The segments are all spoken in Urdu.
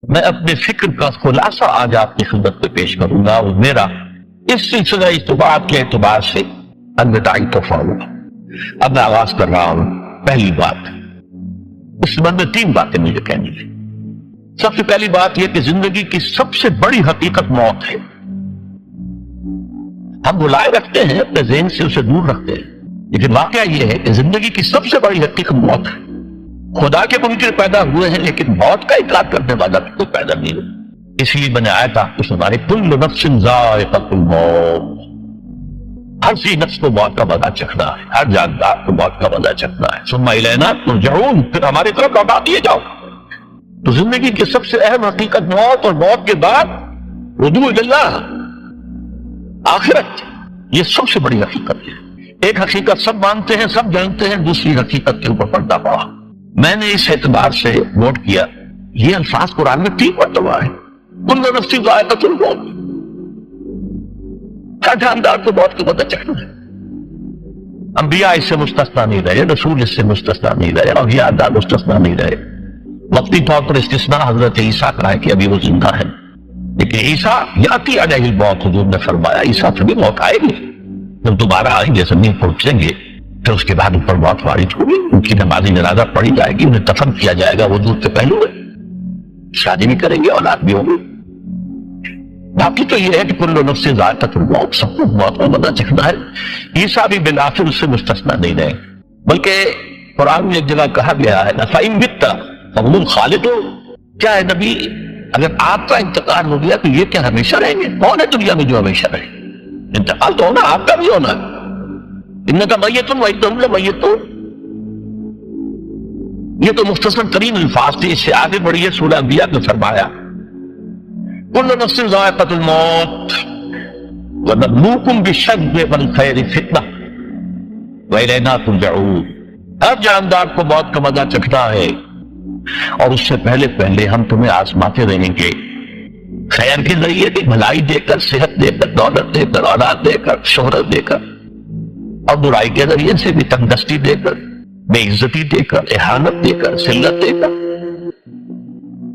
میں اپنے فکر کا خلاصہ آج آپ کی خدمت میں پیش کروں گا، اور میرا اس سلسلہ اجتماعات کے اعتبار سے الوداعی تحفہ ہوگا۔ اب میں آغاز کر رہا ہوں۔ پہلی بات، اس سبب میں 3 باتیں مجھے کہنی ہیں۔ سب سے پہلی بات یہ کہ زندگی کی سب سے بڑی حقیقت موت ہے۔ ہم بلائے رکھتے ہیں، اپنے ذہن سے اسے دور رکھتے ہیں، لیکن واقعہ یہ ہے کہ زندگی کی سب سے بڑی حقیقت موت ہے۔ خدا کے منکر پیدا ہوئے ہیں، لیکن موت کا انکار کرنے والا کوئی پیدا نہیں ہوا۔ اس لیے میں نے آیت آپ کو سنائی، کل نفس ذائقۃ الموت، ہر سی نفس کو موت کا مزہ چکھنا ہے، ہر جاندار کو موت کا مزہ چکھنا ہے۔ ثم الینا ترجعون، پھر ہماری طرف لوٹا دیے جاؤ۔ تو زندگی کی سب سے اہم حقیقت موت، اور موت کے بعد رجوع اللہ، آخرت، یہ سب سے بڑی حقیقت ہے۔ ایک حقیقت سب مانتے ہیں، سب جانتے ہیں، دوسری حقیقت کے اوپر پردہ پڑا۔ میں نے اس اعتبار سے نوٹ کیا، یہ الفاظ قرآن میں 3 مرتبہ ہے، کل نفس ذائقۃ الموت، ہر جاندار کو موت کا مزہ چکھنا ہے۔ انبیاء اس سے مستثنا نہیں رہے، رسول اس سے مستثنا نہیں رہے، اور یہ اعداد مستثنا نہیں رہے۔ وقتی طور پر استثناء حضرت عیسیٰ کا ہے کہ ابھی وہ زندہ ہے، لیکن عیسیٰ یاتی علیہ الموت، حضور نے فرمایا عیسیٰ سے موت آئے گی، جب دوبارہ آئیں گے زمین پر اتریں گے، پھر اس کے بعد اوپر موت وارد ہوگی، ان کی نمازی جنازہ پڑھی جائے گی، انہیں دفن کیا جائے گا، وہ دودھ سے پہلو ہے، شادی بھی کریں گے، اولاد بھی ہوگی۔ باقی تو یہ ہے کہ کل نفس ذائقۃ الموت، سب کو موت کا مزہ چکھنا ہے۔ عیسیٰ بھی بالآخر اس سے مستثنا نہیں رہے، بلکہ قرآن میں ایک جگہ کہا گیا ہے فَإِن مِتَّ فَهُمُ الْخَالِدُونَ، کیا ہے نبی اگر آپ کا انتقال ہو گیا تو یہ کیا ہمیشہ رہیں گے؟ کون ہے دنیا میں جو ہمیشہ رہے؟ انتقال تو ہونا، آپ کا بھی ہونا ہے۔ انکا میت وانہم لمیتون، یہ تو مختصر ترین الفاظ تھے، اس سے آگے بڑھیے سورہ انبیاء میں فرمایا کل نفس ذائقۃ الموت ونبلوکم بالشر والخیر فتنہ والینا ترجعون، ہر جاندار کو موت کا مزہ چکھنا ہے، اور اس سے پہلے پہلے ہم تمہیں آزماتے رہیں گے، خیر کے ذریعے بھی، بھلائی دے کر، صحت دے کر، دولت دے کر، اولاد دے کر، شہرت دے کر، اور برائی کے ذریعے سے بھی تنگدستی دے کر، بے عزتی دے کر، اہانت دے کر، ذلت دے کر،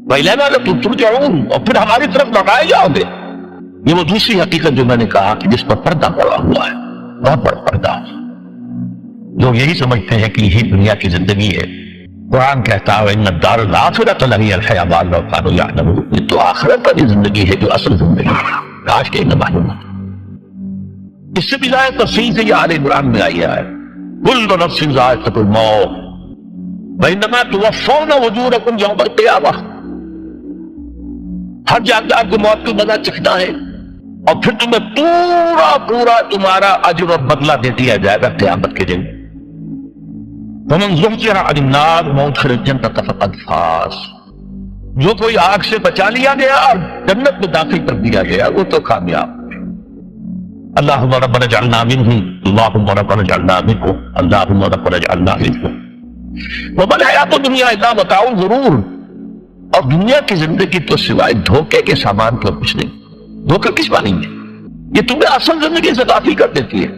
وَإِلَيْنَا تُرْجَعُونَ، اور پھر ہماری طرف لوٹائے جاؤ گے۔ یہ وہ دوسری حقیقت جو میں نے کہا کہ جس پر پردہ پڑا ہوا ہے، بہت بڑا پردہ۔ لوگ یہی سمجھتے ہیں کہ یہی دنیا کی زندگی ہے۔ قرآن کہتا ہے ان الدار الآخرۃ لہی الحیوان لو کانوا یعلمون، یہ تو آخرت والی زندگی ہے جو اصل زندگی ہے، کاش کہ انہیں معلوم ہے۔ اس سے بھی زیادہ تفصیل سے یہ آل عمران میں آئی ہے کل نفس ذائقۃ الموت وانما توفون اجورکم یوم القیامہ، ہر جاندار کو موت کا مزہ چکھنا ہے، اور پھر تمہیں پورا تمہارا اجر و بدلہ دے دیا جائے گا قیامت کے دن۔ ومن زحزح عن النار وادخل الجنة فقد فاز، جو کوئی آگ سے بچا لیا گیا اور جنت میں داخل کر دیا گیا وہ تو کامیاب۔ اللہم ربنا اجعلنا منہم، اللہم ربنا اجعلنا منہم، اللہم ربنا اجعلنا منہم۔ وما الحیات الدنیا الا متاع الغرور، اور دنیا کی زندگی تو سوائے دھوکے کے سامان کو کچھ نہیں۔ دھوکہ کس معنی میں؟ یہ تمہیں اصل زندگی سے غافل کر دیتی ہے۔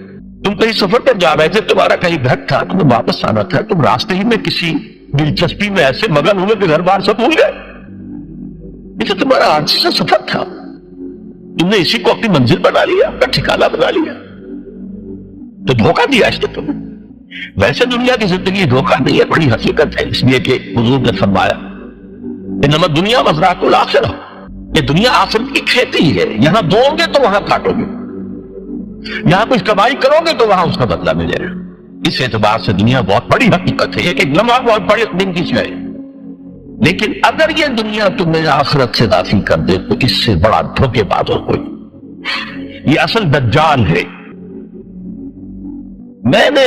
تم کہیں سفر پر جا رہے تھے، تمہارا کہیں گھر تھا، تمہیں واپس آنا تھا، تم راستے ہی میں کسی دلچسپی میں ایسے مگن ہوئے کہ گھر بار سب بھول گئے۔ یہ تو تمہارا عارضی سے سفر تھا، تم نے اسی کو اپنی منزل بنا لیا، اپنا ٹھکانہ بنا لیا، تو دھوکہ دیا اس نے تمہیں۔ ویسے دنیا کی زندگی دھوکہ نہیں ہے، بڑی حقیقت ہے، اس لیے کہ حضور نے فرمایا انما الدنیا مزرعۃ الآخرہ، یہ دنیا آخرت کی کھیتی ہے، یہاں دو گے تو وہاں کاٹو گے، یہاں کچھ کمائی کرو گے تو وہاں اس کا بدلہ ملے گا۔ اس اعتبار سے دنیا بہت بڑی حقیقت ہے، ایک لمحہ بہت بڑے دن کی شے ہے، لیکن اگر یہ دنیا تمہیں آخرت سے غافل کر دے تو اس سے بڑا دھوکے باز ہو کوئی۔ یہ اصل دجال ہے۔ میں نے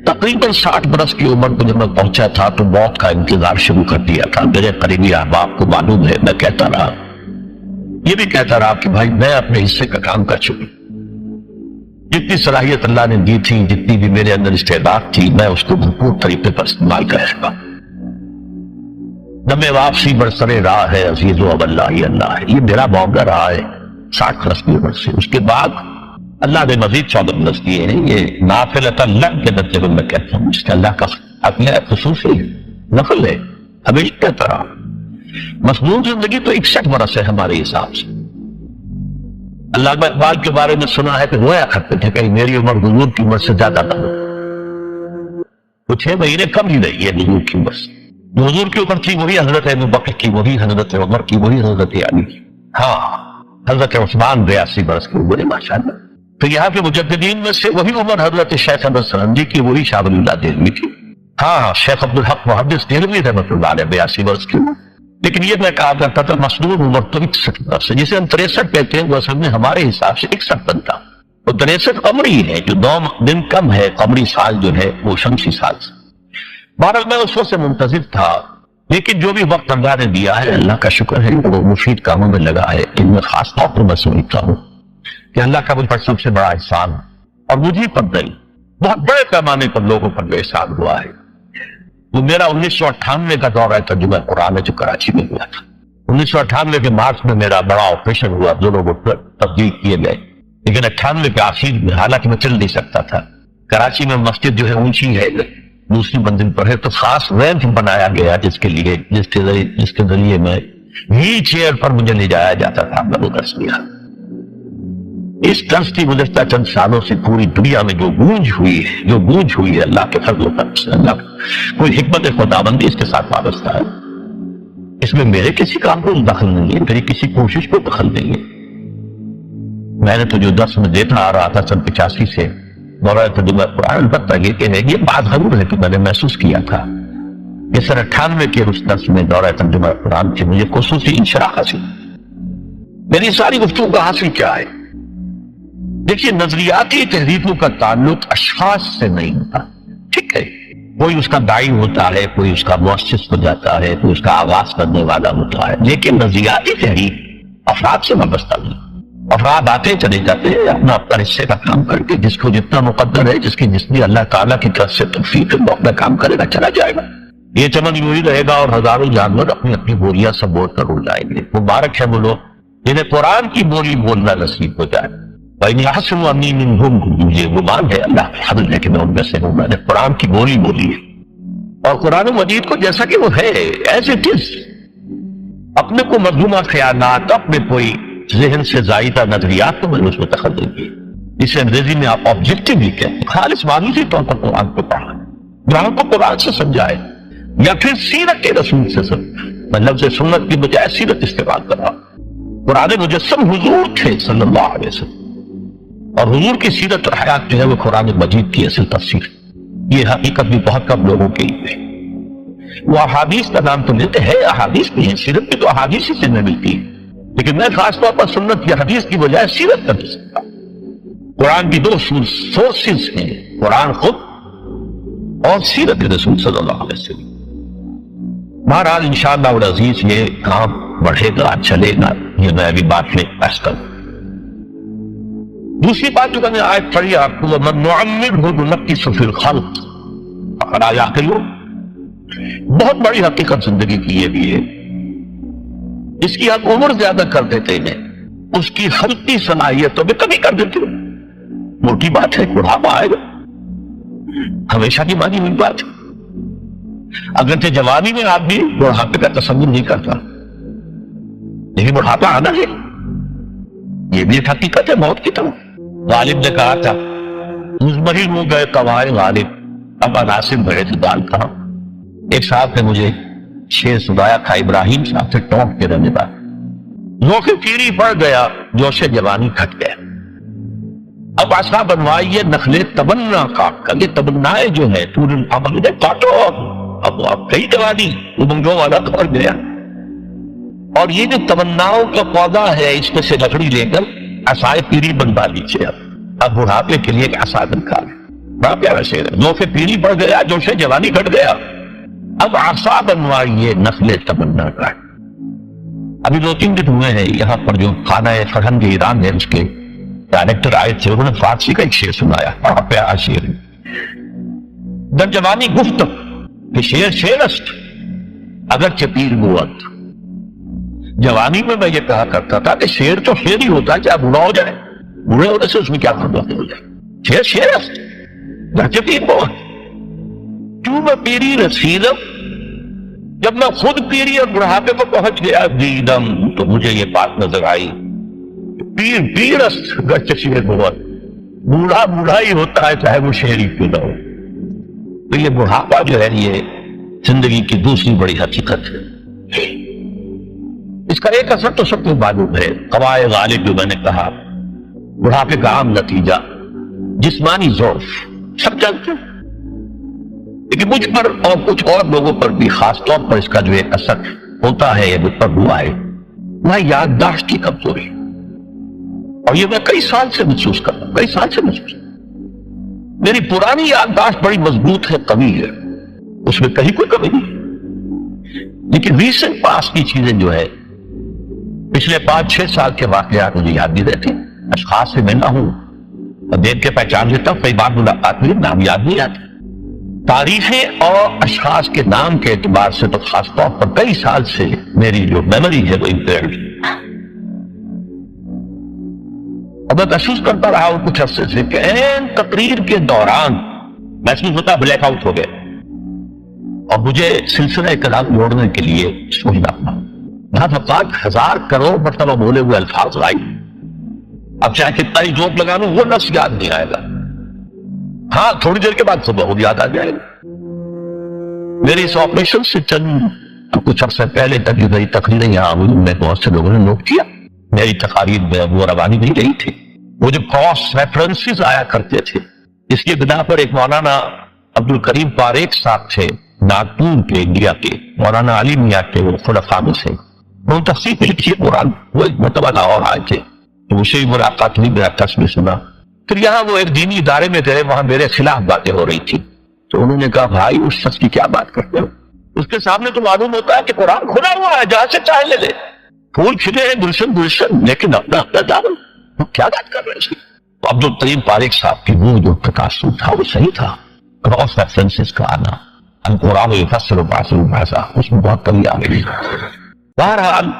تقریباً 60 برس کی عمر کو جب میں پہنچا تھا تو موت کا انتظار شروع کر دیا تھا۔ میرے قریبی احباب کو معلوم ہے، میں کہتا رہا، یہ بھی کہتا رہا کہ بھائی میں اپنے حصے کا کام کر چکا، جتنی صلاحیت اللہ نے دی تھی، جتنی بھی میرے اندر استعداد تھی، میں اس کو بھرپور طریقے پر استعمال کر چکا۔ دم واپسی برسر راہ ہے، عزیز و اب اللہ ہی اللہ ہے، یہ میرا معاملہ رہا ہے 60 برس کی عمر سے۔ اس کے بعد اللہ نے مزید 14 برس دیے ہیں، یہ نافلۃ اللہ کے نتیجے میں کہتا ہوں، اس کا اللہ کا حق ہے، خصوصی نفل ہے، ہمیشہ کہتا رہا۔ مصنون زندگی تو 61 برس ہے ہمارے حساب سے. علامہ اقبال کے بارے میں سنا ہے کہ رویا کرتے تھے کہ میری عمر حضور کی عمر سے زیادہ نہ ہو. تو 6 مہینے کم ہی رہی ہے حضور کی عمر سے. جو حضور کی عمر تھی وہی حضرت ابوبکر کی، وہی حضرت عمر کی، وہی حضرت علی کی. ہاں حضرت عثمان 82 برس کی عمر ہے ماشاءاللہ. تو یہاں کے مجددین میں سے وہی عمر حضرت شیخ احمد سرندی کی، وہی شاہ ولی اللہ دہلوی کی. ہاں شیخ عبدالحق محدث دہلوی رحمۃ اللہ علیہ 82 برس کی. لیکن یہ میں کہا کرتا تھا مصنون عمر تو 61 برس ہے، جسے ہم 63 کہتے ہیں وہ اصل میں ہمارے حساب سے 61 بنتا. وہ 63 قمری ہے، جو 2 دن کم ہے. قمری سال جو ہے وہ شمسی سال سے. بہرحال میں اس وقت سے منتظر تھا، لیکن جو بھی وقت اللہ نے دیا ہے اللہ کا شکر ہے وہ مفید کاموں میں لگا ہے. ان میں خاص طور پر میں سمجھتا ہوں کہ اللہ کا مجھ پر سب سے بڑا احسان، اور مجھے پر نہیں بہت بڑے پیمانے پر لوگوں پر جو احسان ہوا ہے، وہ میرا 1998 کا دورہ ترجمہ قرآن ہے جو کراچی میں ہوا تھا. 1998 کے مارچ میں میرا بڑا آپریشن ہوا، دونوں وہ تبدیل کیے گئے. لیکن 98 کے آخر میں حالانکہ میں چل نہیں سکتا تھا. کراچی میں مسجد جو ہے اونچی ہے، دوسری منزل پر ہے، تو خاص ریمپ بنایا گیا جس کے ذریعے میں ویل چیئر پر مجھے لے جایا جاتا تھا. میں وہ درس لیا. اس درس کی گزشتہ چند سالوں سے پوری دنیا میں جو گونج ہوئی ہے اللہ کے فضل و کرم سے. اللہ کوئی حکمت خداوندی اس کے ساتھ وابستہ ہے. اس میں میرے کسی کام کو دخل نہیں ہے، میری کسی کوشش کو دخل نہیں ہے. میں نے تو جو درس میں دیتا آ رہا تھا 85 سے دورہ ترجمہ قرآن، البتہ یہ کہ یہ بات ضرور ہے کہ میں نے محسوس کیا تھا کہ سن 98 کے اس درس میں دورہ ترجمہ قرآن سے مجھے خصوصی انشراح حاصل. میری ساری گفتگو کا حاصل کیا ہے؟ دیکھیے نظریاتی تحریکوں کا تعلق اشخاص سے نہیں ہوتا. ٹھیک ہے، کوئی اس کا داعی ہوتا ہے، کوئی اس کا مؤسس ہو جاتا ہے، کوئی اس کا آغاز کرنے والا ہوتا ہے، لیکن نظریاتی تحریک افراد سے وابستہ نہیں. افراد آتے چلے جاتے ہیں اپنا حصے کا کام کر کے، جس کو جتنا مقدر ہے، جس کی جتنی اللہ تعالیٰ کی طرف سے توفیق ہے وہ اپنا کام کرے گا، چلا جائے گا. یہ چمن یوں ہی رہے گا اور ہزاروں جانور اپنی اپنی بولیاں سب بول کر اڑ جائیں گے. مبارک ہے وہ لوگ جنہیں قرآن کی بولی بولنا نصیب ہو جائے. وَإِنْ يَحْسُنُ أَنِّي مِنْهُمْ، مجھے گمان ہے اللہ کے فضل ہے کہ میں ان میں سے ہوں. میں نے قرآن کی بولی بولی ہے، اور قرآن مجید کو جیسا کہ وہ ہے ایز اٹ از، اپنے کو مظلومہ خیالات، اپنے کوئی ذہن سے زائدہ نظریات کو میں نے اس میں دخل دیں گی. اسے انگریزی میں آپ آبجیکٹیولی کہتے ہیں، خالص معلومی طور پر قرآن کو پڑھا، قرآن کو قرآن سے سمجھائے، یا پھر سیرت رسول سے سمجھائے. میں لفظ سنت کی بجائے سیرت استعمال کر رہا ہوں. قرآن مجسم حضور تھے صلی اللہ علیہ وسلم، اور حضور کی سیرت اور حیات جو ہے وہ قرآن مجید کی اصل تفسیر. یہ حقیقت بھی بہت کم لوگوں کے لیے ہے. وہ احادیث کا نام تو لیتے ہیں، احادیث بھی ہیں، سیرت بھی تو احادیث ہی سے ملتی ہے، لیکن میں خاص طور پر سنت یا حدیث کی بجائے سیرت کر سکتا ہوں. قرآن کی 2 سورسز ہیں، قرآن خود اور سیرت رسول صلی اللہ علیہ وسلم. بہرحال انشاءاللہ العزیز یہ کام بڑھے گا، چلے گا. یہ میں ابھی بات میں پیش کروں. دوسری بات جو میں نے آیت پڑھی آپ کو، وَمَن نُعَمِّرْهُ نُنَقِّصُ فِي الْخَلْقِ أَفَلَا يَعْقِلُونَ. بہت بڑی حقیقت زندگی کی یہ بھی ہے. اس کی آپ عمر زیادہ کر دیتے ہیں، اس کی خلقی صلاحیتوں میں کمی کر دیتے ہیں. موٹی بات ہے، بڑھاپا آئے گا، ہمیشہ کی مانی ہوئی بات ہے. اگرچہ جوانی میں آدمی بڑھاپے کا تصور نہیں کرتا، لیکن بڑھاپا آنا ہے، یہ بھی ایک حقیقت ہے موت کی طرح. غالب نے کہا تھا مزمحل ہو گئے قوائے غالب، اب عناصر بڑے اعتدال کہاں. ایک صاحب نے مجھے شعر سنایا تھا، ابراہیم صاحب سے ٹونک کے رہنے والا. ذوق پیری پڑ گیا، جوش جوانی گھٹ گیا، اب عصا بنوائیے نخلے تمنا کاٹ کر. یہ تمنائیں جو ہے پورے عمل میں کاٹو. اب کئی جوانی امنگوں والا کر گیا، اور یہ جو تمناؤں کا پودا ہے اس میں سے لکڑی لے کر عصائے پیری بنوا لیجیے. اب بڑھاپے کے لیے ایک عصا نکال. بڑا پیارا شعر ہے. ذوق پیری پڑ گیا، جوش جوانی گھٹ گیا، اب عصا بنوائیے نخل تمنا کا. ابھی 2-3 دن ہوئے ہیں یہاں پر جو خانہ فرہنگ ایران ہے اس کے ڈائریکٹر آئے تھے، انہوں نے فارسی کا ایک شعر سنایا، بڑا پیارا شعر ہے. در جوانی گفت کہ شعر است اگرچہ پیر بود. جوانی میں یہ کہا کرتا تھا کہ شعر تو شعر ہی ہوتا ہے، چاہے بوڑھا ہو جائے، بوڑھے ہونے سے اس میں کیا فرق ہو جائے. شعر است اگرچہ پیر بود. کیوں میں پیری رسیدم جب میں خود پیری اور بڑھاپے پر پہنچ گیا دیدم، تو مجھے یہ بات نظر آئی، پیر پیرست گچشیر بہت، بوڑھا بوڑھا ہی ہوتا ہے چاہے وہ شہری کیوں نہ ہو۔ تو یہ بڑھاپا جو ہے یہ زندگی کی دوسری بڑی حقیقت ہے۔ اس کا ایک اثر تو سب کو معلوم ہے، قوائے غالب جو میں نے کہا، بڑھاپے کا عام نتیجہ جسمانی ضعف، سب جانتے ہیں، لیکن مجھ پر اور کچھ اور لوگوں پر بھی خاص طور پر اس کا جو ایک اثر ہوتا ہے، یہ مجھ پر ہوا ہے، وہ یادداشت کی کمزوری، اور یہ میں کئی سال سے محسوس کرتا ہوں، کئی سال سے محسوس۔ میری پرانی یادداشت بڑی مضبوط ہے، قوی ہے، اس میں کہیں کوئی کمی نہیں، لیکن ریسنٹ پاس کی چیزیں جو ہے، پچھلے 5-6 سال کے واقعات مجھے یاد نہیں رہتے، اشخاص سے ملنا ہوں اور دیکھ کے پہچان لیتا ہوں، کئی بار ملاقات ہوئی، نام یاد نہیں آتے، تاریخیں اور اشخاص کے نام کے اعتبار سے تو خاص طور پر کئی سال سے میری جو میموری ہے وہ امپیئرڈ، اور میں محسوس کرتا رہا ہوں کچھ عرصے سے کہ این تقریر کے دوران محسوس ہوتا بلیک آؤٹ ہو گئے، اور مجھے سلسلہ کلام جوڑنے کے لیے سوچنا پڑا، بعض اوقات 1000 کروڑ مرتبہ بولے ہوئے الفاظ آئی، اب چاہے کتنا ہی جوک لگا لوں وہ لفظ یاد نہیں آئے گا، ہاں تھوڑی دیر کے بعد صبح یاد آ جائے گا۔ میری اس آپریشن سے چند کچھ عرصے پہلے تک جو میری تقریریں یہاں ہوئی، میں بہت سے لوگوں نے نوٹ کیا، میری تقاریر میں وہ روانی نہیں رہی تھی، وہ جو کراس ریفرنسز آیا کرتے تھے، اس کی بنا پر ایک مولانا عبد الکریم پاریک صاحب تھے ناگپور کے، انڈیا کے، مولانا علی میاں کے، وہ خلفاء میں سے، انہوں نے تفسیر لکھی قرآن، وہ ایک مرتبہ لاہور آئے تھے، تو اسے ہی ملاقات ہوئی، میرا قصہ میں سنا، پھر یہاں وہ ایک دینی ادارے میں تھے، وہاں میرے خلاف باتیں ہو رہی تھی، تو انہوں نے کہا بھائی اس شخص کی کیا بات کرتے ہو، اس کے سامنے تو معلوم ہوتا ہے کہ قرآن کھلا ہوا ہے، جہاں سے چاہے لے لے، پھول کھلے ہیں گلشن گلشن، لیکن اپنا اپنا دامن، کیا بات کر رہے ہیں؟ عبد الکریم پاریک صاحب کی وہ جو تقاصر تھا وہ صحیح تھا، کراس ریفرنسز کا آنا، القرآن یفسر بعضہ بعضا، اس میں بہت کمی آ گئی۔ بہرحال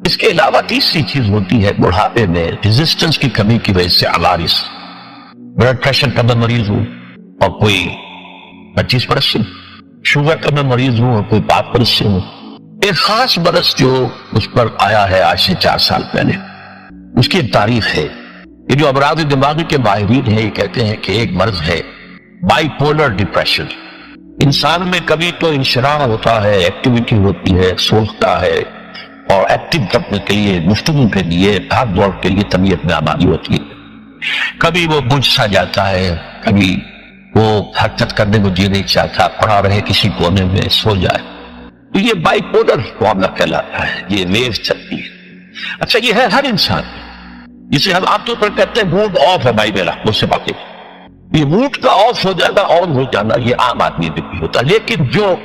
اس کے علاوہ تیسری چیز ہوتی ہے بڑھاپے میں ریزسٹنس کی کمی کی وجہ سے عوارض، بلڈ پریشر کا میں مریض ہوں اور کوئی 25 برس سے، شوگر کا میں مریض ہوں اور کوئی 5 برس سے ہوں، ایک خاص برس جو اس پر آیا ہے آج سے 4 سال پہلے، اس کی ایک تاریخ ہے۔ یہ جو امراض دماغی کے ماہرین ہیں یہ کہتے ہیں کہ ایک مرض ہے بائی پولر ڈپریشن، انسان میں کبھی تو انشراح ہوتا ہے، ایکٹیویٹی ہوتی ہے، سوچتا ہے، اور ایکٹیو کرنے کے لیے، گفتگو کے لیے، بھاگ دوڑ کے لیے طبیعت میں آمادی ہوتی ہے، کبھی وہ بجھ سا جاتا ہے، کبھی وہ حرکت کرنے کو جی نہیں چاہتا، پڑا رہے کسی کونے میں، سو جائے، تو یہ بائی پولر معاملہ کہلاتا ہے، یہ ویو چلتی ہے۔ اچھا یہ ہے ہر انسان، جسے ہم عام طور پر کہتے ہیں موڈ آف ہے بھائی میرا، مجھ سے باتیں، یہ موڈ کا آف ہو جانا، آن ہو جانا، یہ عام آدمی میں بھی ہوتا ہے، لیکن جو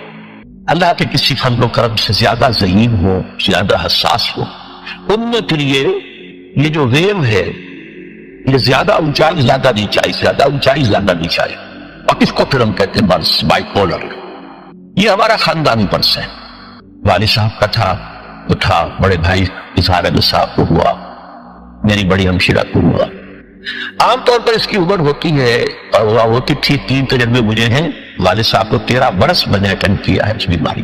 اللہ کے کسی فضل و کرم سے زیادہ ذہین ہو، زیادہ حساس ہو، ان میں کے لیے یہ جو ویو ہے یہ زیادہ اونچائی زیادہ نیچائی، زیادہ اونچائی زیادہ نیچائی، اور اس کو پھر ہم کہتے ہیں مرض، بائی پولر۔ یہ ہمارا خاندانی مرض ہے، والد صاحب کا تھا، وہ تھا، بڑے بھائی اظہار احمد صاحب کو ہوا، میری بڑی ہمشیرہ کو ہوا۔ عام طور پر اس کی عمر ہوتی ہے اور وہ ہوتی تھی، 3 تجربے مجھے ہیں، والد صاحب کو 13 برس میں نے اٹینڈ کیا ہے اس بیماری،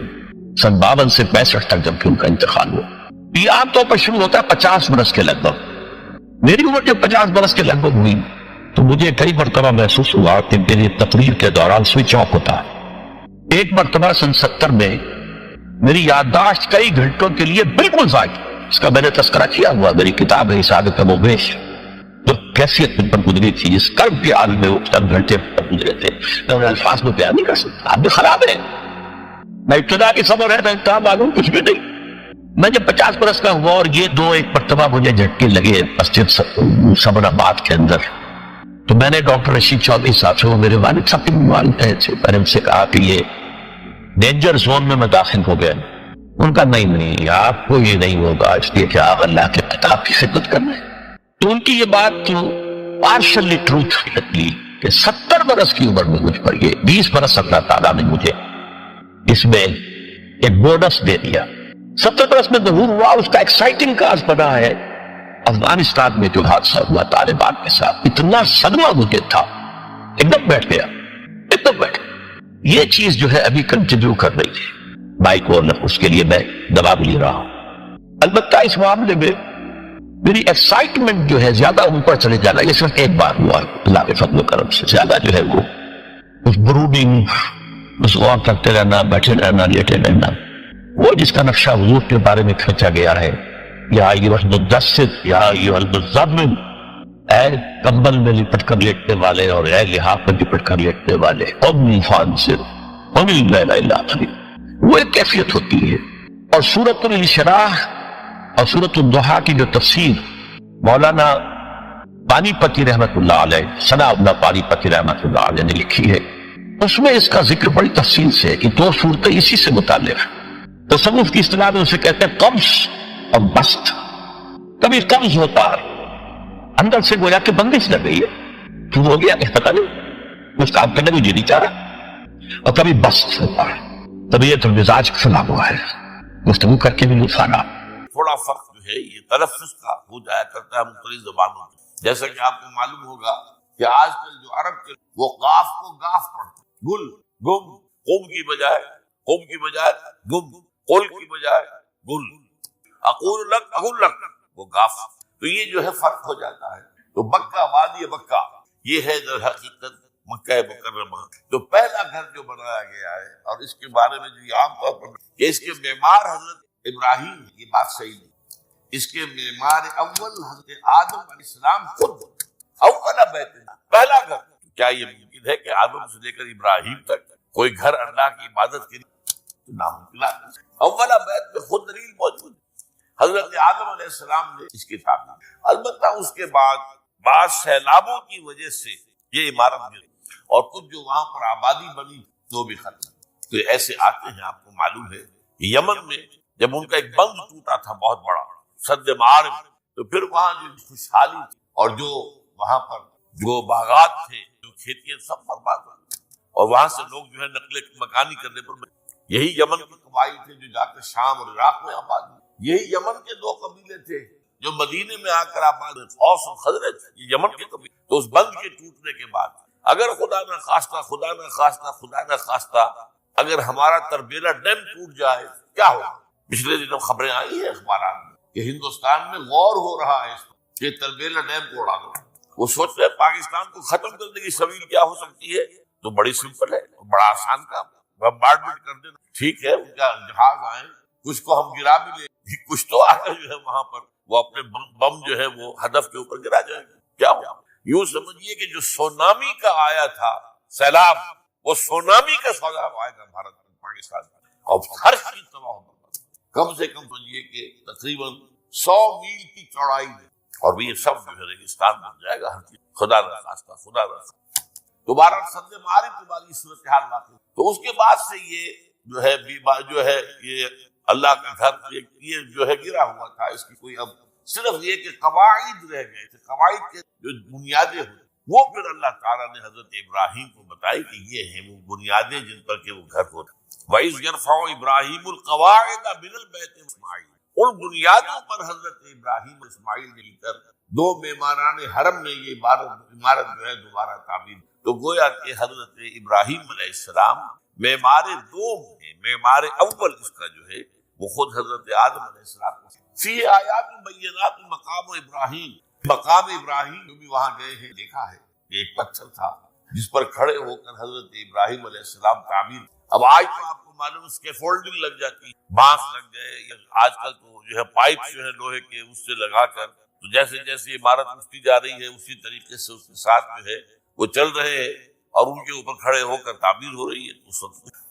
سن 52 سے 65 تک جب کہ ان کا انتقال ہوا۔ یہ عام طور پر شروع ہوتا ہے 50 برس کے لگ بھگ، میری عمر جب 50 برس کے لگ بھگ ہوئی تو مجھے کئی مرتبہ محسوس ہوا کہ میری تقریر کے دوران سوئچ آف ہوتا ہے۔ ایک مرتبہ سن 70 میں میری یادداشت کئی گھنٹوں کے لیے بالکل ضائع، اس کا میں نے تذکرہ کیا ہوا، میری کتاب ہے حساب کم و بیش، جو کیفیت پر گزری تھی، جس کرب کے عالم میں وہ چند گھنٹے پر گزرے تھے، میں انہیں الفاظ میں بیان نہیں کر سکتا، آپ بھی خراب ہے، میں ابتدا کی صبر ہے، میں انتہا معلوم کچھ بھی نہیں۔ میں جب 50 برس کا ہوا اور یہ دو ایک مرتبہ مجھے جھٹکے لگے مسجد صبر آباد کے اندر، تو میں نے ڈاکٹر رشید چودھری صاحب سے، وہ میرے والد صاحب کے والد تھے، میں نے ان سے کہا کہ یہ ڈینجر زون میں داخل ہو گیا۔ ان کا نہیں آپ کو یہ نہیں ہوگا، اس لیے کہ آپ اللہ کے کتاب کی خدمت کر رہے ہیں۔ تو ان کی یہ بات تو پارشلی ٹروتھ نکلی کہ 70 برس کی عمر میں مجھ پر یہ 20 برس اللہ تعالیٰ نے مجھے اس میں ایک بونس دے دیا۔ 70 برس میں ظہور ہوا، اس کا ایکسائٹنگ کاز بنا ہے افغانستان میں جو حادثہ ہوا طالبان کے ساتھ، اتنا صدمہ مجھے تھا، ایک دم بیٹھ گیا، ایک دم بیٹھ گیا۔ یہ چیز جو ہے ابھی کنٹینیو کر رہی تھی، بائک اور اس کے لیے میں دبا بھی لے رہا ہوں. البتہ اس معاملے میں میری ایکسائٹمنٹ جو ہے زیادہ اوپر چلے جانا، یہ صرف ایک بار ہوا اللہ کے فضل و کرم سے. زیادہ جو ہے وہ اس بروڈنگ، اس غور کرتے رہنا، بیٹھے رہنا، لیٹے رہنا، وہ جس کا نقشہ حضور کے بارے میں کھینچا گیا ہے، یا ایھا المدثر یا ایھا المزمل، اے کمبل میں لپٹ کر لیٹنے والے اور اے لحاف میں لپٹ کر لیٹنے والے، قم فانذر قم اللیل الا قلیلا، وہ ایک کیفیت ہوتی ہے. اور سورۃ الانشراح اور سورۃ الضحیٰ کی جو تفسیر مولانا پانی پتی رحمت اللہ علیہ، ثناء اللہ پانی پتی رحمت اللہ علیہ نے لکھی ہے، اس میں اس کا ذکر بڑی تفصیل سے کہ دو صورتیں اسی سے متعلق ہیں. تصوف کی اصطلاح میں اسے کہتے ہیں قبض اور بسط. کبھی قبض ہوتا ہے، اندر سے گویا کہ بندش لگ گئی ہے، تو ہو گیا کہ پتہ نہیں کچھ کام کرنے کو جی نہیں چاہ رہا. اور کبھی بسط ہوتا ہے، طبیعت اور مزاج کھلا ہوا ہے، گفتگو کر کے بھی لطف آنا. تھوڑا فرق جو ہے یہ تلفظ کا ہو جایا کرتا ہے مختلف زبانوں میں. جیسا کہ آپ کو معلوم ہوگا کہ آج کل جو عرب کے وہ قاف کو گاف پڑھتے، گل گم، قم کی بجائے قم کی بجائے گم، قل کی بجائے گل، اقول لک اقول لک، وہ گاف. تو یہ جو ہے فرق ہو جاتا ہے. تو مکہ، وادی مکہ، یہ ہے در حقیقت مکہ مکرمہ، تو پہلا گھر جو بنایا گیا ہے. اور اس کے بارے میں جو عام طور پر کہ اس کے معمار حضرت ابراہیم، یہ بات صحیح نہیں. اس کے معمار اول حضرت آدم علیہ السلام خود، اول بیت، پہلا گھر. کیا یہ ممکن ہے کہ آدم سے لے کر ابراہیم تک کوئی گھر اللہ کی عبادت کے لیے؟ ناممکن. اول بیت میں خود دلیل موجود ہے. حضرت آدم علیہ السلام نے اس کی تعمیر. البتہ اس کے بعد بعض سیلابوں کی وجہ سے یہ عمارت گری اور کچھ جو وہاں پر آبادی بنی وہ بھی ختم. تو ایسے آتے ہیں، آپ کو معلوم ہے یمن میں جب ان کا ایک بند ٹوٹا تھا بہت بڑا، سد معارف، تو پھر وہاں جو خوشحالی تھی اور جو وہاں پر جو باغات تھے، جو کھیتیاں، سب برباد ہو گئی. اور وہاں سے لوگ جو ہے نقل مکانی کرنے پر یہی یمن کے قبائل تھے جو جا کر شام اور عراق میں آباد ہوئے. یہی یمن کے دو قبیلے تھے جو مدینے میں آ کر آباد ہوئے، اوس اور خزرج، یہ یمن کے قبیلے. تو اس بند کے ٹوٹنے کے بعد اگر خدا نہ خواستہ اگر ہمارا تربیلا ڈیم ٹوٹ جائے کیا ہوگا؟ پچھلے دنوں خبریں آئی ہیں اخبارات میں کہ ہندوستان میں غور ہو رہا ہے اس پر کہ تربیلا ڈیم کو اڑا دو. وہ سوچ رہے پاکستان کو ختم کرنے کی سبیل کیا ہو سکتی ہے؟ تو بڑی سمپل ہے، بڑا آسان کام، بمبارڈمنٹ کر دینا. ٹھیک ہے، ان کا جہاز آئے، کچھ کو ہم گرا بھی لیں، کچھ تو آگے جو ہے وہاں پر وہ اپنے بم جو ہے وہ ہدف کے اوپر گرا جائیں گے. کیا ہوا؟ یوں سمجھیے کہ جو سونامی کا آیا تھا سیلاب، وہ سونامی کا سیلاب آئے گا بھارت میں، پاکستان میں، اور ہر چیز تباہ ہوگا. کم سے کم سمجھیے کہ تقریباً 100 میل کی چوڑائی میں، اور یہ سب جو ہے ریگستان بن جائے گا. ہر چیز خدا نہ خواستہ. دوبارہ سد معارف کے بعد یہ صورتحال واقع. تو اس کے بعد سے یہ جو ہے یہ اللہ کا گھر یہ جو ہے گرا ہوا تھا. اس کی کوئی اب صرف یہ کہ قواعد رہ گئے تھے، قواعد کے جو بنیادیں ہوئی وہ پھر اللہ تعالیٰ نے حضرت ابراہیم کو بتائی کہ یہ ہیں وہ بنیادیں جن پر کہ وہ گھر ہوتا. وَإِذْ يَرْفَعُ إِبْرَاهِيمُ الْقَوَاعِدَ مِنَ الْبَيْتِ إِسْمَاعِيلَ، ان بنیادوں پر حضرت ابراہیم اور اسماعیل نے کر دو معماران حرم نے یہ عمارت جو ہے دوبارہ تعمیر. تو گویا کہ حضرت ابراہیم علیہ السلام معمار دوم ہے. معمار اول اس کا جو ہے وہ خود حضرت آدم علیہ السلام فی آیات بینات مقام ابراہیم. مقام ابراہیم جو بھی وہاں گئے ہیں دیکھا ہے یہ ایک پتھر تھا جس پر کھڑے ہو کر حضرت ابراہیم علیہ السلام تعمیر. اب آج تو آپ کو معلوم اسکیفولڈنگ لگ جاتی، بانس لگ گئے، آج کل تو جو ہے پائپ جو ہے لوہے کے اس سے لگا کر تو جیسے جیسے عمارت اٹھتی جا رہی ہے اسی طریقے سے اس کے ساتھ جو ہے وہ چل رہے ہیں اور ان کے اوپر کھڑے ہو کر تعمیر ہو رہی ہے.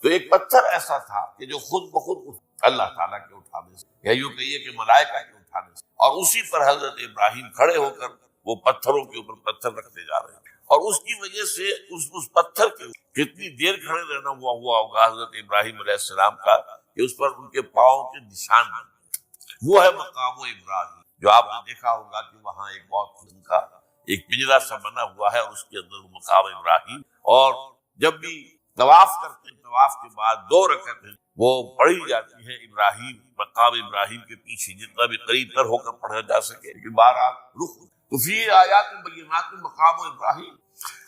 تو ایک پتھر ایسا تھا کہ جو خود بخود اللہ تعالیٰ کے اٹھانے سے یا یوں کہیے کہ ملائکہ کے اٹھانے سے، اور اسی پر حضرت ابراہیم کھڑے ہو کر وہ پتھروں کے اوپر پتھر رکھتے جا رہے ہیں. اور اس کی وجہ سے اس پتھر کے کتنی دیر کھڑے رہنا ہوا ہوگا حضرت ابراہیم علیہ السلام کا کہ اس پر ان کے پاؤں کے نشان بن گئے. وہ ہے مقام ابراہیم جو آپ نے دیکھا ہوگا کہ وہاں ایک بہت قسم کا ایک پنجرا سا بنا ہوا ہے اور اس کے اندر مقام ابراہیم. اور جب بھی طواف کرتے ہیں طواف کے بعد 2 رکعتیں وہ پڑھی جاتی ہے ابراہیم، مقام ابراہیم کے پیچھے جتنا بھی قریب تر ہو کر پڑھا جا سکے. لیکن بہرحال رخ تو فی آیات بینات مقام ابراہیم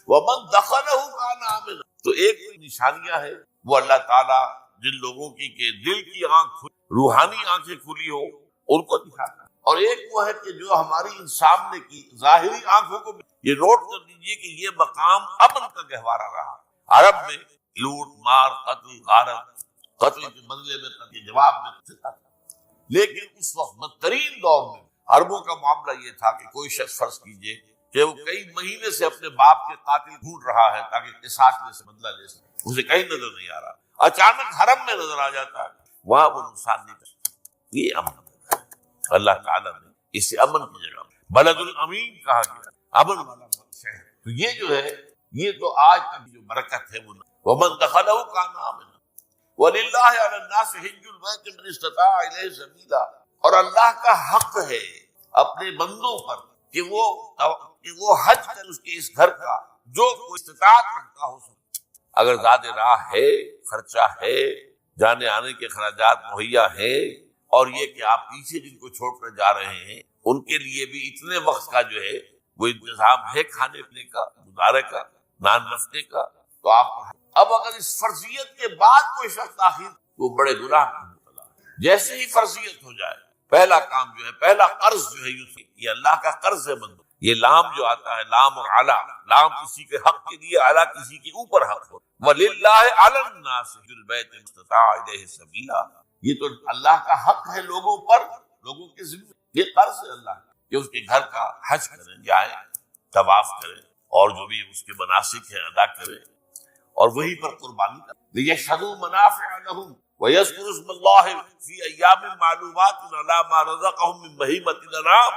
ومن دخلہ کان آمنا. تو ایک نشانیاں ہے وہ اللہ تعالیٰ جن لوگوں کی کہ دل کی آنکھ روحانی آنکھیں کھلی ہو ان کو دکھاتا ہے، اور ایک وہ ہے کہ جو ہماری ان سامنے کی ظاہری آنکھوں کو یہ نوٹ کر لیجیے کہ یہ مقام امن کا گہوارہ رہا۔ عرب میں لوٹ مار قتل غارت، قتل کے بدلے میں قتل کے جواب میں قتل تھا، لیکن اس وقت بدترین دور میں عربوں کا معاملہ یہ تھا کہ کوئی شخص فرض کیجئے کہ وہ کئی مہینے سے اپنے باپ کے قاتل ڈھونڈ رہا ہے تاکہ قصاص لے سے بدلہ لے سکے، اسے کہیں نظر نہیں آ رہا، اچانک حرم میں نظر آ جاتا ہے، وہاں وہ نقصان نہیں کرتا۔ یہ امن ہے، اللہ تعالیٰ نے اسے امن کی جگہ بلد الامین کہا گیا، امن والا شہر۔ تو یہ جو ہے یہ تو آج تک جو برکت ہے وہ ومن دخلہ کان آمنا وللہ علی الناس حج البیت من استطاع الیہ سبیلا، اور اللہ کا حق ہے اپنے بندوں پر کہ وہ حج کر اس کے اس گھر کا جو کوئی استطاعت رکھتا ہو سکتا، اگر زیادہ راہ ہے، خرچہ ہے، جانے آنے کے اخراجات مہیا ہیں، اور یہ کہ آپ پیچھے جن کو چھوڑ کر جا رہے ہیں ان کے لیے بھی اتنے وقت کا جو ہے وہ انتظام ہے کھانے پینے کا، گزارے کا، نان رکھنے کا، تو آپ اب اگر اس فرضیت کے بعد کوئی شخص تاخیر، وہ بڑے گناہ میں مبتلا ہے۔ جیسے ہی فرضیت ہو جائے، پہلا کام جو ہے، پہلا قرض جو ہے یہ اللہ کا قرض ہے بندوں۔ یہ لام جو آتا ہے، لام اور اعلیٰ، لام کسی کے حق کے لیے، اعلیٰ کسی کے اوپر حق ہو۔ وَلِلَّهِ عَلَى النَّاسِ حِجُّ الْبَيْتِ مَنِ اسْتَطَاعَ إِلَيْهِ سَبِيلًا، یہ تو اللہ کا حق ہے لوگوں پر، لوگوں کے ذمہ، یہ قرض ہے اللہ کا کہ اس کے گھر کا حج کریں، جائیں، طواف کریں، اور جو بھی اس کے مناسک ہیں ادا کریں، اور وہیں پر قربانی کریں۔ لِيَشْهَدُوا مَنَافِعَ لَهُمْ وَيَذْكُرُوا اسْمَ اللَّهِ فِي أَيَّامٍ مَّعْلُومَاتٍ عَلَىٰ مَا رَزَقَهُم مِّن بَهِيمَةِ الْأَنْعَامِ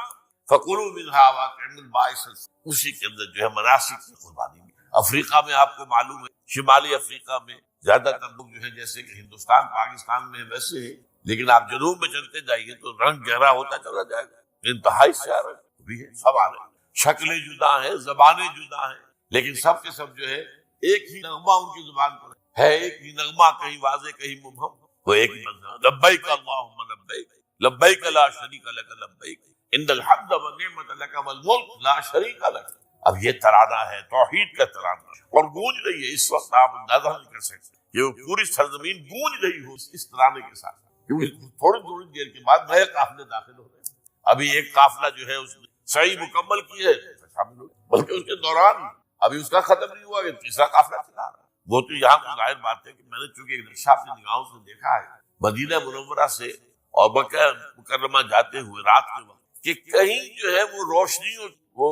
فَكُلُوا مِنْهَا وَأَطْعِمُوا الْبَائِسَ، اسی کے اندر جو ہے مناسک کی قربانی میں۔ افریقہ میں آپ کو معلوم ہے، شمالی افریقہ میں زیادہ تر لوگ جو ہے جیسے کہ ہندوستان پاکستان میں ویسے ہے، لیکن آپ جنوب میں چلتے جائیے تو رنگ گہرا ہوتا چلا جائے گا، انتہائی سیارہ بھی ہے، سب آ رہے ہیں، شکلیں جدا ہیں، زبانیں جدا ہیں، لیکن سب کے سب جو ہے ایک ہی نغمہ ان کی زبان پر ہے، ایک ہی نغمہ، کہیں واضح کہیں مبہم، وہ ایک ہی مذہب، لبیک اللہم لبیک لبیک لا شریک لک لبیک ان الحمد والنعمت لک والملک لا شریک لک۔ اب یہ ترانہ ہے، توحید کا ترانہ، اور گونج رہی ہے اس وقت، آپ اندازہ نہیں کر سکتے کہ وہ پوری سرزمین گونج رہی ہو اس ترانے کے ساتھ، کیونکہ تھوڑی دیر کے بعد نئے قافلے داخل ہو رہے ہیں۔ ابھی ایک قافلہ جو ہے اس نے صحیح مکمل کی ہے، شامل ہو، بلکہ اس کے دوران ابھی اس کا ختم نہیں ہوا کہ تیسرا قافلہ چلا رہا ہے۔ وہ تو یہاں کو ظاہر بات ہے کہ میں نے چونکہ ایک نقشہ اپنی نگاہوں سے دیکھا ہے مدینہ منورہ سے اور مکہ مکرمہ جاتے ہوئے رات کے وقت، کہ کہیں جو ہے وہ روشنی اور وہ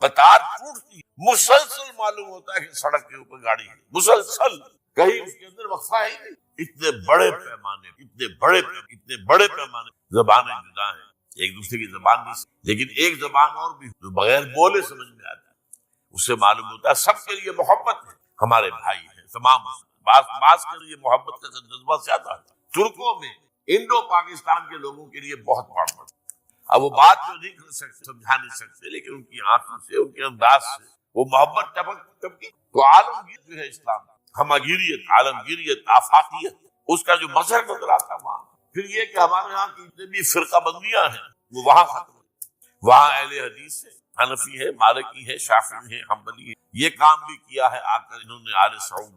قطار ٹوٹتی ہے، مسلسل معلوم ہوتا ہے کہ سڑک کے اوپر گاڑی ہے، مسلسل، کہیں اس کے اندر وقفہ ہی نہیں۔ اتنے بڑے پیمانے زبانیں جدا ہیں، ایک دوسرے کی زبان نہیں، لیکن ایک زبان اور بھی جو بغیر بولے سمجھ میں آتا ہے، اس سے معلوم ہوتا ہے سب کے لیے محبت ہے، ہمارے بھائی ہیں تمام، بعض کے لیے محبت کا جذبہ زیادہ ہے۔ ترکوں میں انڈو پاکستان کے لوگوں کے لیے بہت محبت ہے۔ اب وہ بات جو نہیں کر سکتے، سمجھا نہیں سکتے، لیکن ان کی آنکھوں سے، ان کے انداز سے وہ محبت ٹپکی۔ تو عالمگیر جو ہے اسلام، ہمگیریت، عالمگیریت، آفاقیت، اس کا جو مظہر نظر آتا ہے وہاں۔ پھر یہ کہ ہمارے یہاں کی جتنی بھی فرقہ بندیاں ہیں وہ وہاں ختم ہوئی، وہاں اہل حدیث ہے، حنفی ہے، مالکی ہے، شافعی ہے، حنبلی ہے، یہ کام بھی کیا ہے آ کر انہوں نے آل سعود،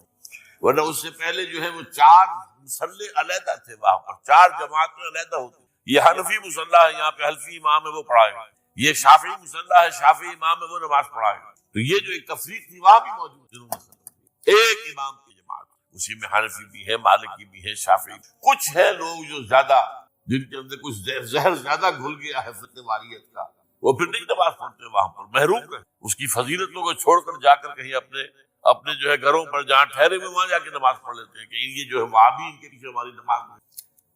ورنہ اس سے پہلے جو ہے وہ 4 مصلے علیحدہ تھے وہاں پر، 4 جماعتیں علیحدہ ہوتی۔ یہ حنفی مصلح ہے، یہاں پہ حنفی امام ہے وہ پڑھائے گا، یہ شافعی مصلح ہے، شافعی امام ہے وہ نماز پڑھائے گا۔ تو یہ جو ایک تفریق تھی وہاں بھی موجود ہے، ایک امام کی جماعت، اسی میں حنفی بھی ہے، مالکی بھی ہے، شافعی، کچھ ہے لوگ جو زیادہ، جن کے اندر کچھ زہر زیادہ گھل گیا ہے فقہ واریت کا، وہ پھر نہیں نماز پڑھتے، وہاں پر محروم ہے اس کی فضیلتوں کو چھوڑ کر جا کر کہیں اپنے جو ہے گھروں پر جہاں ٹھہرے ہوئے وہاں جا کے نماز پڑھ لیتے ہیں کہ یہ جو ہے وہابی ان کے پیچھے ہماری نماز نہیں۔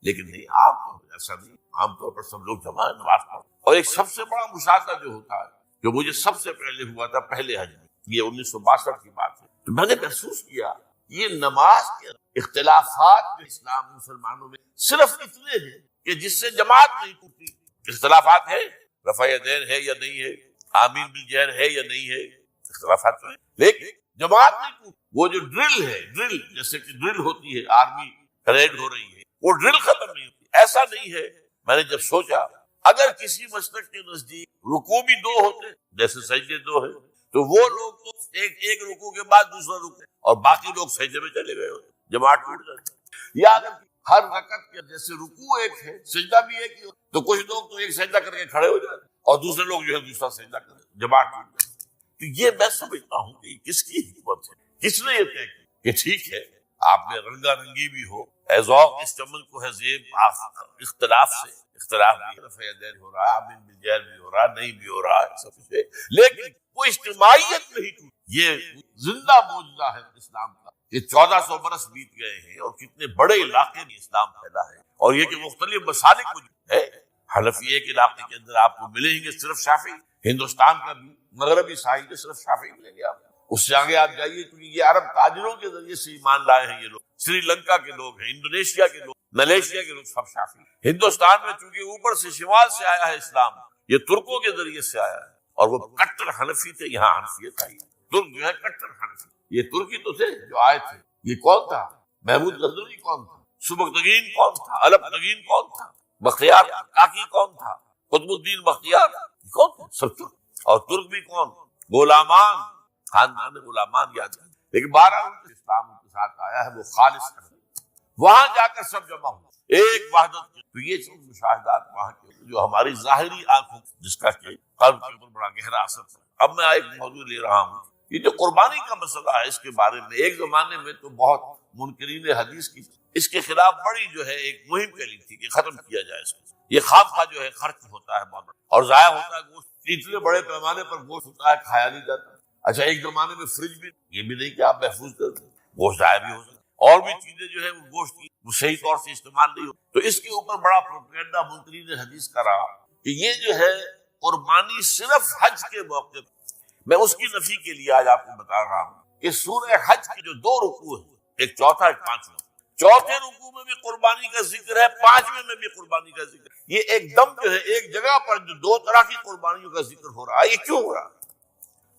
لیکن نہیں، عام طور پر ایسا نہیں، عام طور پر سب لوگ جمع نماز پڑھتے۔ اور ایک سب سے بڑا مشاہدہ جو ہوتا ہے، جو مجھے سب سے پہلے ہوا تھا پہلے حج میں، یہ 1962 کی بات ہے، تو میں نے محسوس کیا یہ نماز کے اختلافات جو اسلام مسلمانوں میں صرف اتنے ہیں کہ جس سے جماعت نہیں ٹوٹتی۔ اختلافات ہے، رفع یدین ہے یا نہیں ہے، آمین بالجہر ہے یا نہیں ہے، اختلافات ہے، لیکن جماعت نہیں ٹوٹتی۔ وہ جو ڈرل ہے، ڈرل جیسے کہ ڈرل ہوتی ہے، آرمی پریڈ ہو رہی ہے، وہ ڈرل ختم نہیں ہوتی، ایسا نہیں ہے۔ میں نے جب سوچا اگر کسی مسلک کے نزدیک رکوع بھی 2 ہوتے، جیسے سجدے 2 ہیں، تو وہ لوگ تو ایک رکوع کے بعد دوسرا رکوع، اور باقی لوگ سجدے میں چلے گئے ہوتے، جماعت ٹوٹ جاتی۔ یا اگر ہر رکعت کے جیسے رکوع ایک ہے سجدہ بھی ایک ہی ہو تو کچھ لوگ تو ایک سجدہ کر کے کھڑے ہو جاتے اور دوسرے لوگ جو ہے دوسرا سجدہ کریں جماعت ٹوٹ جائے۔ تو یہ میں سمجھتا ہوں کہ کس کی حکمت ہے، کس نے یہ طے کیا کہ ٹھیک ہے آپ میں رنگا رنگی بھی ہو، اے ذوق اس چمن کو ہے زیب اختلاف سے، اختلاف بھی رفع دین ہو رہا ہے، آمین بالجہر بھی ہو رہا ہے، نہیں بھی ہو رہا ہے سب سے، لیکن کوئی اجتماعیت نہیں ٹوٹی۔ یہ زندہ معجزہ ہے اسلام کا کہ 1400 برس بیت گئے ہیں اور کتنے بڑے علاقے میں اسلام پھیلا ہے، اور یہ کہ مختلف مسالک موجود ہے۔ حنفیہ کے علاقے کے اندر آپ کو ملیں گے صرف شافعی، ہندوستان کا بھی مغربی ساحل کے صرف شافعی ملیں گے آپ کو۔ اس سے آگے آپ جائیے کیونکہ یہ عرب تاجروں کے ذریعے سے ایمان لائے ہیں، یہ لوگ سری لنکا کے لوگ ہیں، انڈونیشیا کے لوگ، ملیشیا کے لوگ، سب شافعی۔ ہندوستان میں چونکہ اوپر سے شمال سے آیا ہے اسلام، یہ ترکوں کے ذریعے سے آیا ہے، اور وہ کٹر حنفی تھے، یہاں حنفیت آئی ہے۔ ترک جو ہے کٹر حنفی، یہ ترکی تو تھے جو آئے تھے۔ یہ کون تھا؟ محمود غزنوی کون تھا؟ سبکتگین کون تھا؟ الپتگین کون تھا؟ بختیار کاکی کون تھا؟ قطب الدین بختیار کون تھا؟ سب ترک۔ اور ترک بھی کون؟ غلامان، خاندان غلامان یاد ہے، لیکن 12 اسلام کے ساتھ آیا ہے، وہ خالص ہے۔ وہاں جا کر سب جمع ہوا ایک وحدت کے۔ تو یہ چیز مشاہدات وہاں کے جو ہماری ظاہری آنکھوں جس کا کہ قلب کے اوپر بڑا گہرا اثر ہے۔ اب میں ایک موضوع لے رہا ہوں، یہ جو قربانی کا مسئلہ ہے، اس کے بارے میں ایک زمانے میں تو بہت منکرین حدیث کی اس کے خلاف بڑی جو ہے ایک مہم چلی تھی کہ ختم کیا جائے اس کو۔ یہ خواب کا جو ہے خرچ ہوتا ہے بہت اور ضائع ہوتا ہے گوشت، اتنے بڑے پیمانے پر گوشت ہوتا ہے، کھایا نہیں جاتا۔ اچھا ایک زمانے میں فریج بھی، یہ بھی نہیں کہ آپ محفوظ کر دیں، گوشت ضائع بھی ہو سکتا ہے، اور بھی چیزیں جو ہے وہ گوشت کی وہ صحیح طور سے استعمال نہیں ہو۔ تو اس کے اوپر بڑا پروپیگنڈا منکرین حدیث کا رہا کہ یہ جو ہے قربانی صرف حج کے موقع پر۔ میں اس کی نفی کے لیے آج آپ کو بتا رہا ہوں کہ سورہ حج کے جو 2 رکوع ہیں، ایک چوتھا ایک پانچواں، چوتھے رکوع میں بھی قربانی کا ذکر ہے، پانچویں میں بھی قربانی کا ذکر ہے۔ یہ ایک دم جو ہے ایک جگہ پر جو 2 طرح کی قربانیوں کا ذکر ہو رہا ہے، یہ کیوں ہو رہا ہے؟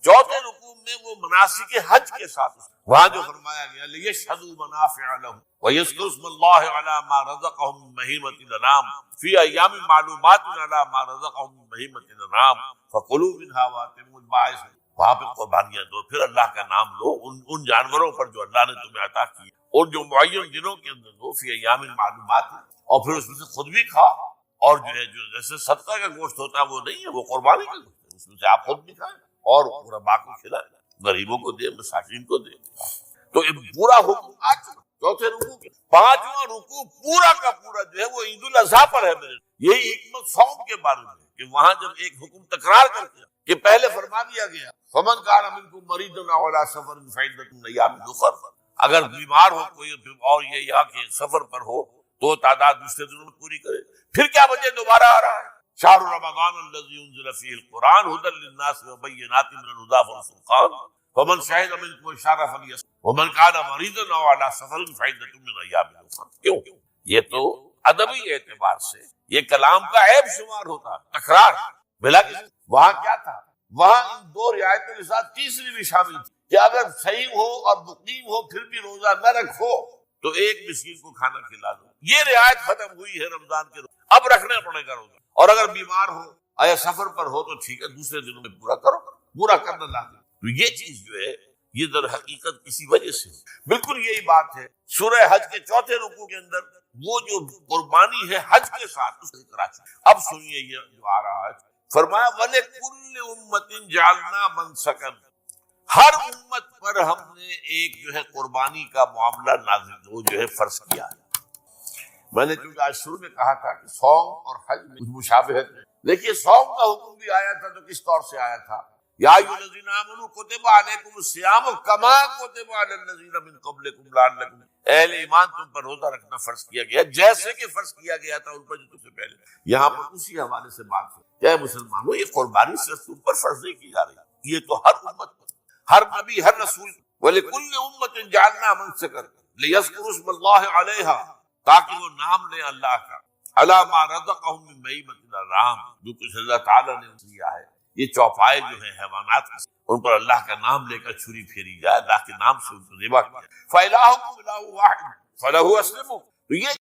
چوتھے رکوع میں وہ مناسک حج کے ساتھ وہاں جو فرمایا گیا لِيَشْهَدُوا مَنَافِعَ لَهُمْ وَيَذْكُرُوا اسْمَ اللَّهِ عَلَى مَا رَزَقَهُم مِّن بَهِيمَةِ الْأَنْعَامِ فِي أَيَّامٍ مَّعْلُومَاتٍ عَلَى مَا رَزَقَهُم مِّن بَهِيمَةِ الْأَنْعَامِ فَكُلُوا مِنْهَا وَأَطْعِمُوا الْبَائِسَ۔ وہاں پہ قربانیاں دو، پھر اللہ کا نام لو ان جانوروں پر جو اللہ نے تمہیں عطا کی، اور جو معین دنوں کے اندر دو، فی ایام معلومات، اور پھر اس میں سے خود بھی کھاؤ، اور جو ہے جو جیسے صدقہ کا گوشت ہوتا ہے وہ نہیں ہے، وہ قربانی کا گوشت ہے، اس میں سے آپ خود بھی کھائیں اور غربا کو کھلائیں، غریبوں کو دے، مساکین کو دے۔ تو یہ پورا حکم آ چکا چوتھے رکوع کے۔ پانچواں رکوع پورا کا پورا جو ہے وہ عید الاضحیٰ پر ہے میرے۔ یہی حکمت صوم کے بارے میں کہ وہاں جب ایک حکم تکرار کر کے کہ پہلے فرما دیا گیا فمن کان منکم مریضا او علی سفر فعدۃ من ایام اخر، اگر بیمار ہو کوئی اور یہ یہاں کے سفر پر ہو تو تعداد دوسرے دنوں میں پوری کرے۔ پھر کیا وجہ دوبارہ آ رہا ہے؟ شہر رمضان الذی انزل فیہ القرآن ھدی للناس وبینات من الہدی والفرقان فمن شہد منکم الشہر فلیصم ومن کان مریضا او علی سفر فعدۃ من ایام اخر۔ کیوں؟ یہ تو ادبی اعتبار سے یہ کلام کا عیب شمار ہوتا ہے، تکرار بلا کسی۔ وہاں کیا تھا؟ وہاں ان 2 رعایتوں کے ساتھ تیسری بھی شامل تھی کہ اگر صحیح ہو اور مقیم ہو پھر بھی روزہ نہ رکھو تو ایک مسکین کو کھانا کھلا دو۔ یہ رعایت ختم ہوئی ہے رمضان کے روز، اب رکھنا پڑے گا روزہ، اور اگر بیمار ہو یا سفر پر ہو تو ٹھیک ہے دوسرے دنوں میں پورا کرو، پورا کرنا لازم۔ تو یہ چیز جو ہے یہ در حقیقت کسی وجہ سے بالکل یہی بات ہے۔ سورہ حج کے چوتھے رکوع کے اندر وہ جو قربانی ہے حج کے ساتھ اس کی کراچی۔ اب سنیے یہ جو آ رہا ہے، فرمایا وَلِكُلِّ أُمَّةٍ جَعَلْنَا مَنْسَكًا، ہر امت پر ہم نے ایک جو ہے قربانی کا معاملہ نازل وہ جو ہے فرض کیا ہے۔ میں نے چونکہ آج شروع میں کہا تھا کہ صوم اور حج میں کچھ مشابہت ہے، دیکھیے صوم کا حکم بھی آیا تھا تو کس طور سے آیا تھا؟ یا ایھا الذین آمنوا کتب علیکم الصیام کما کتب علی الذین من قبلکم لعلکم، اہل ایمان تم پر روزہ رکھنا فرض کیا گیا جیسے کہ فرض کیا گیا تھا ان پر جو تم سے پہلے۔ یہاں پر اسی حوالے سے بات ہے کہ اے مسلمانوں یہ قربانی صرف تم پر فرض نہیں کی جا رہی، یہ تو ہر امت پر، ہر نبی ہر رسول، وَلِكُلِّ أُمَّةٍ جَعَلْنَا مَنْسَكًا لِيَذْكُرُوا اسْمَ اللَّهِ عَلَيْهَا، تاکہ وہ نام لیں اللہ کا، عَلَىٰ مَا رَزَقَهُم مِّن بَهِیمَةِ الْأَنْعَامِ، جو کچھ اللہ تعالیٰ نے دیا ہے۔ یہ چوپائے جو ہیں حیوانات ان پر اللہ کا نام لے کر چھری پھیری جائے، اللہ کے نام سے ان کو ذبح کیا۔ فَإِلَٰهُكُمْ إِلَٰهٌ وَاحِدٌ فَلَهُ أَسْلِمُوا، تو یہ